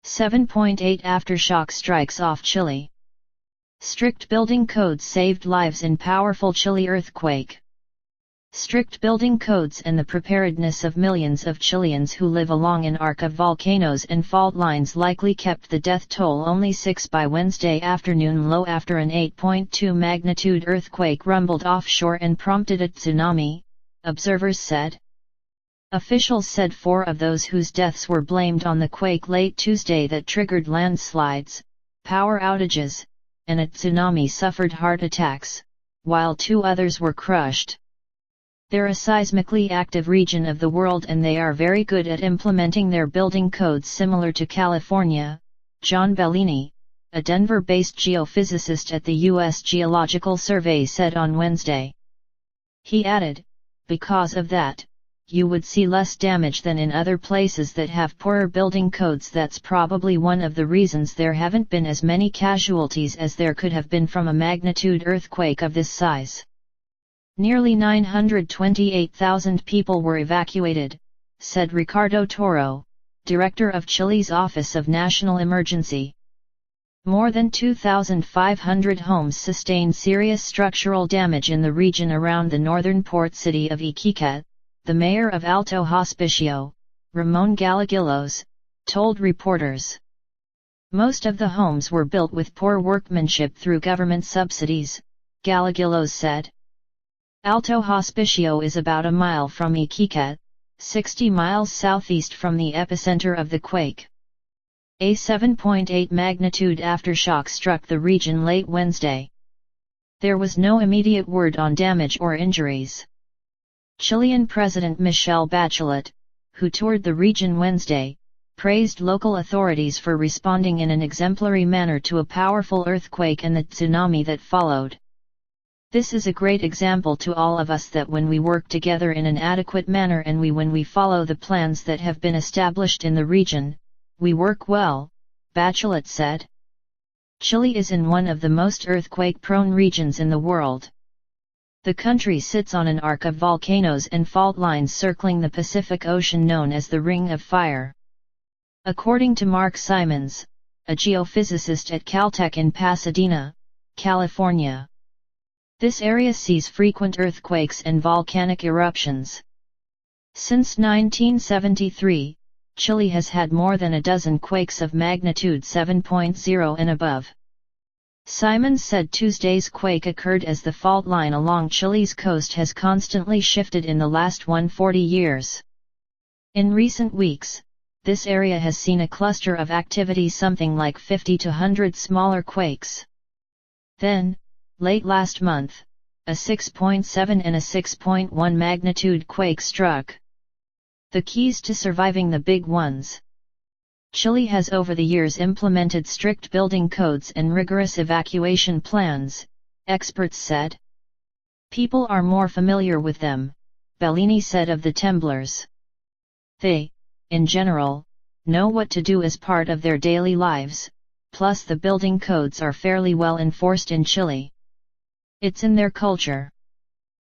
7.8 Aftershock strikes off Chile. Strict building codes saved lives in powerful Chile earthquake. Strict building codes and the preparedness of millions of Chileans who live along an arc of volcanoes and fault lines likely kept the death toll only 6 by Wednesday afternoon low after an 8.2 magnitude earthquake rumbled offshore and prompted a tsunami, observers said. Officials said 4 of those whose deaths were blamed on the quake late Tuesday that triggered landslides, power outages, and a tsunami suffered heart attacks, while 2 others were crushed. They're a seismically active region of the world and they are very good at implementing their building codes similar to California, John Bellini, a Denver-based geophysicist at the U.S. Geological Survey said on Wednesday. He added, because of that, you would see less damage than in other places that have poorer building codes. That's probably one of the reasons there haven't been as many casualties as there could have been from a magnitude earthquake of this size. Nearly 928,000 people were evacuated, said Ricardo Toro, director of Chile's Office of National Emergency. More than 2,500 homes sustained serious structural damage in the region around the northern port city of Iquique, the mayor of Alto Hospicio, Ramon Gallegillos, told reporters. Most of the homes were built with poor workmanship through government subsidies, Gallegillos said. Alto Hospicio is about a mile from Iquique, 60 miles southeast from the epicenter of the quake. A 7.8 magnitude aftershock struck the region late Wednesday. There was no immediate word on damage or injuries. Chilean President Michelle Bachelet, who toured the region Wednesday, praised local authorities for responding in an exemplary manner to a powerful earthquake and the tsunami that followed. This is a great example to all of us that when we work together in an adequate manner and when we follow the plans that have been established in the region, we work well, Bachelet said. Chile is in one of the most earthquake-prone regions in the world. The country sits on an arc of volcanoes and fault lines circling the Pacific Ocean known as the Ring of Fire. According to Mark Simons, a geophysicist at Caltech in Pasadena, California. This area sees frequent earthquakes and volcanic eruptions. Since 1973, Chile has had more than a dozen quakes of magnitude 7.0 and above. Simons said Tuesday's quake occurred as the fault line along Chile's coast has constantly shifted in the last 140 years. In recent weeks, this area has seen a cluster of activity something like 50 to 100 smaller quakes. Then, late last month, a 6.7 and a 6.1 magnitude quake struck. The keys to surviving the big ones. Chile has over the years implemented strict building codes and rigorous evacuation plans, experts said. People are more familiar with them, Bellini said of the temblors. They, in general, know what to do as part of their daily lives, plus the building codes are fairly well enforced in Chile. It's in their culture.